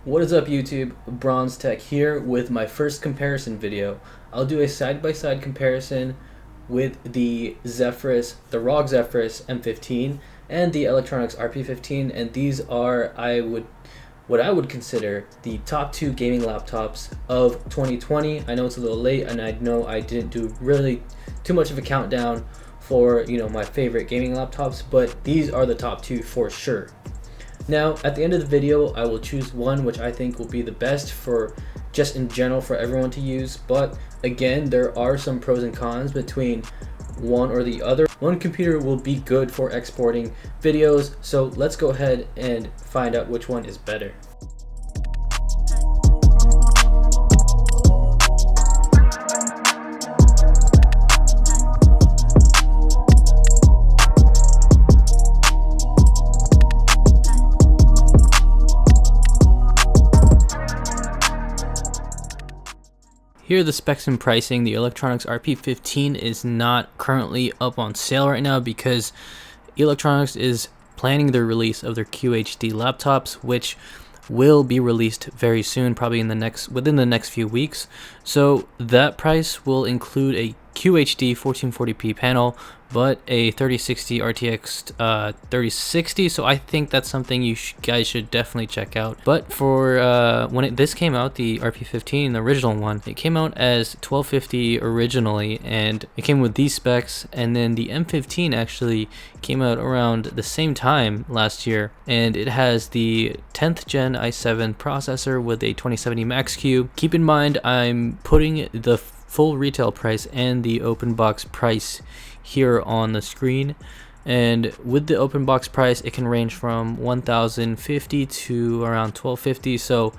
What is up YouTube, Bronze Tech here with my first comparison video. I'll do a side-by-side comparison with the ROG Zephyrus M15 and the Eluktronics RP-15, and these are what I would consider the top two gaming laptops of 2020. I know it's a little late and I know I didn't do really too much of a countdown for my favorite gaming laptops, but these are the top two for sure. Now, at the end of the video, I will choose one which I think will be the best for just in general for everyone to use. But again, there are some pros and cons between one or the other. One computer will be good for exporting videos, so let's go ahead and find out which one is better. Here are the specs and pricing. The Eluktronics RP-15 is not currently up on sale right now because Eluktronics is planning the release of their QHD laptops, which will be released very soon, probably within the next few weeks. So that price will include a QHD 1440p panel, but a 3060 RTX 3060. So I think that's something you guys should definitely check out. But for when this came out, the RP-15, the original one, it came out as 1250 originally, and it came with these specs. And then the M15 actually came out around the same time last year, and it has the 10th gen i7 processor with a 2070 Max-Q. Keep in mind, I'm putting the full retail price and the open box price here on the screen, and with the open box price it can range from 1050 to around 1250. So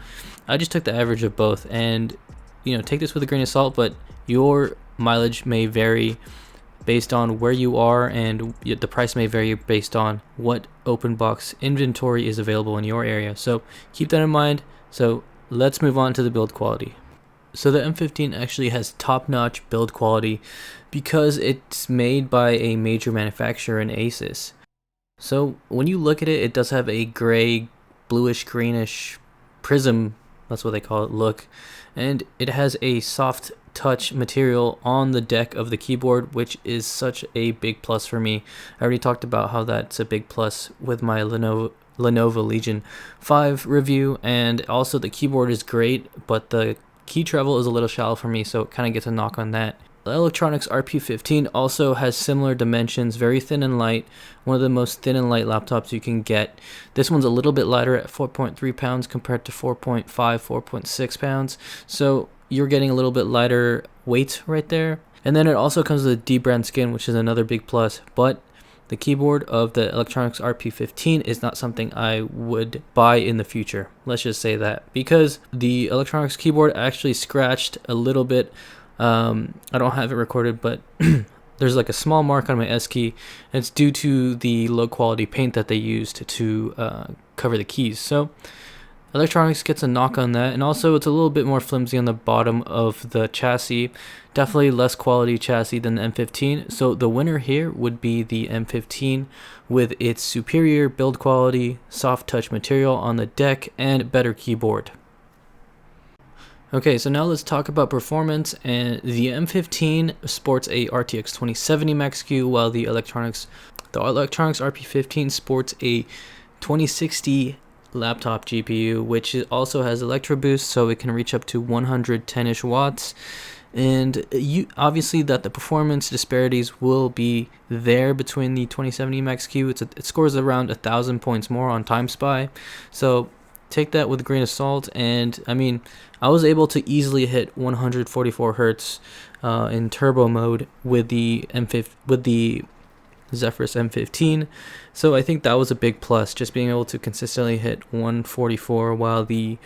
I just took the average of both, and take this with a grain of salt, but your mileage may vary based on where you are, and the price may vary based on what open box inventory is available in your area. So keep that in mind. So let's move on to the build quality. So the M15 actually has top-notch build quality because it's made by a major manufacturer in Asus. So when you look at it, it does have a gray, bluish, greenish prism, that's what they call it, look. And it has a soft touch material on the deck of the keyboard, which is such a big plus for me. I already talked about how that's a big plus with my Lenovo Legion 5 review, and also the keyboard is great, but the key travel is a little shallow for me, so it kind of gets a knock on that. The Eluktronics RP-15 also has similar dimensions, very thin and light, one of the most thin and light laptops you can get. This one's a little bit lighter at 4.3 pounds compared to 4.5, 4.6 pounds, so you're getting a little bit lighter weight right there. And then it also comes with a dbrand skin, which is another big plus, but the keyboard of the Eluktronics RP-15 is not something I would buy in the future. Let's just say that, because the Eluktronics keyboard actually scratched a little bit. I don't have it recorded, but there's like a small mark on my S key, and it's due to the low quality paint that they used to cover the keys. So Eluktronics gets a knock on that, and also it's a little bit more flimsy on the bottom of the chassis. Definitely less quality chassis than the M15. So the winner here would be the M15 with its superior build quality, soft touch material on the deck, and better keyboard. Okay, so now let's talk about performance. And the M15 sports a RTX 2070 Max-Q, while the Eluktronics RP-15 sports a 2060 laptop GPU, which also has Electro Boost, so it can reach up to 110-ish watts. And obviously that the performance disparities will be there between the 2070 Max-Q. It scores around 1,000 points more on TimeSpy, so take that with a grain of salt. And I mean, I was able to easily hit 144 hertz in turbo mode with the Zephyrus M15, so I think that was a big plus, just being able to consistently hit 144, while the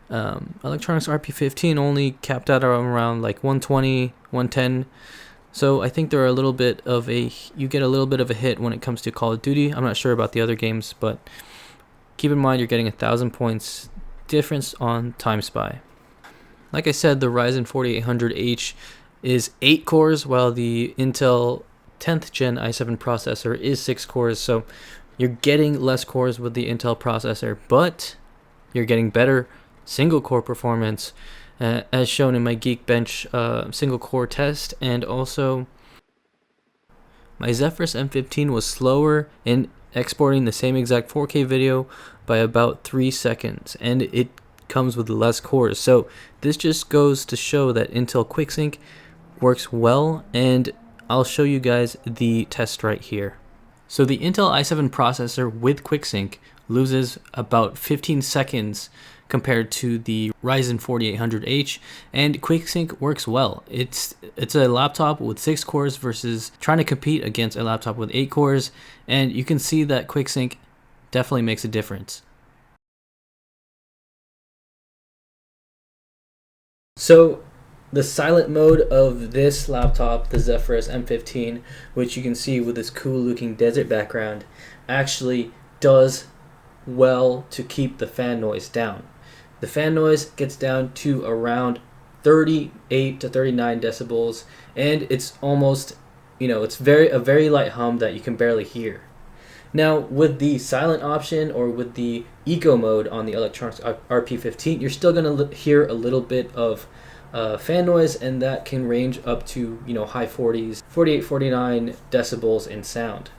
Eluktronics RP-15 only capped out around like 120, 110. So I think there are you get a little bit of a hit when it comes to Call of Duty. I'm not sure about the other games, but keep in mind you're getting 1,000 points difference on TimeSpy. Like I said, the Ryzen 4800H is 8 cores, while the Intel 10th gen i7 processor is 6 cores, so you're getting less cores with the Intel processor, but you're getting better single core performance, as shown in my Geekbench single core test. And also my Zephyrus M15 was slower in exporting the same exact 4K video by about 3 seconds, and it comes with less cores. So this just goes to show that Intel QuickSync works well, and I'll show you guys the test right here. So the Intel i7 processor with QuickSync loses about 15 seconds compared to the Ryzen 4800H, and QuickSync works well. It's a laptop with 6 cores versus trying to compete against a laptop with 8 cores, and you can see that QuickSync definitely makes a difference. So the silent mode of this laptop, the Zephyrus M15, which you can see with this cool looking desert background, actually does well to keep the fan noise down. The fan noise gets down to around 38 to 39 decibels, and it's almost, it's a very light hum that you can barely hear. Now with the silent option or with the eco mode on the Eluktronics RP-15, you're still going to hear a little bit of fan noise, and that can range up to high 40s, 48, 49 decibels in sound.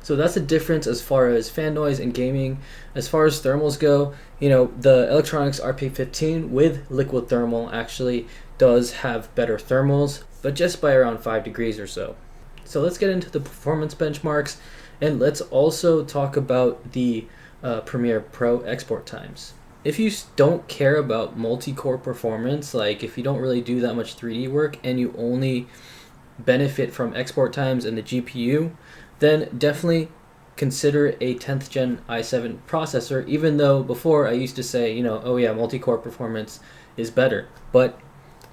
So that's the difference as far as fan noise and gaming. As far as thermals go, the Eluktronics RP-15 with liquid thermal actually does have better thermals, but just by around 5 degrees or so. So let's get into the performance benchmarks, and let's also talk about the Premiere Pro export times. If you don't care about multi-core performance, like if you don't really do that much 3D work and you only benefit from export times and the GPU, then definitely consider a 10th gen i7 processor, even though before I used to say, oh yeah, multi-core performance is better. But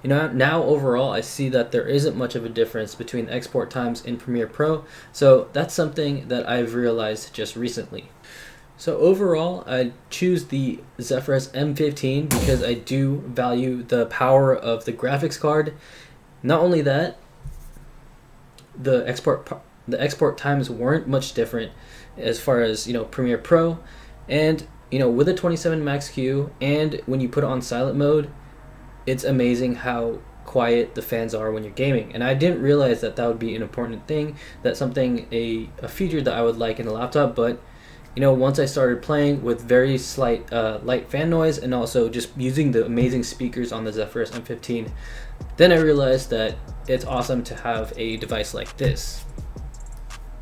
now overall I see that there isn't much of a difference between export times in Premiere Pro, so that's something that I've realized just recently. So overall, I choose the Zephyrus M15 because I do value the power of the graphics card. Not only that, the export times weren't much different as far as Premiere Pro, and with a 27 Max Q, and when you put it on silent mode, it's amazing how quiet the fans are when you're gaming. And I didn't realize that would be an important thing, that's something a feature that I would like in a laptop. But once I started playing with very slight light fan noise, and also just using the amazing speakers on the Zephyrus M15, then I realized that it's awesome to have a device like this.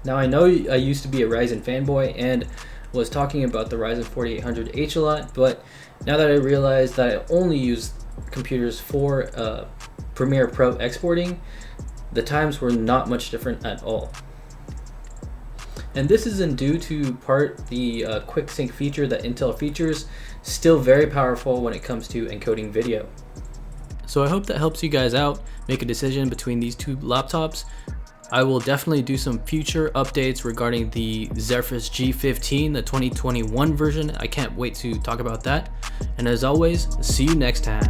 Now I know I used to be a Ryzen fanboy and was talking about the Ryzen 4800H a lot, but now that I realized that I only use computers for Premiere Pro exporting, the times were not much different at all. And this isn't due to part the QuickSync feature that Intel features, still very powerful when it comes to encoding video. So I hope that helps you guys out make a decision between these two laptops. I will definitely do some future updates regarding the Zephyrus G15, the 2021 version. I can't wait to talk about that. And as always, see you next time.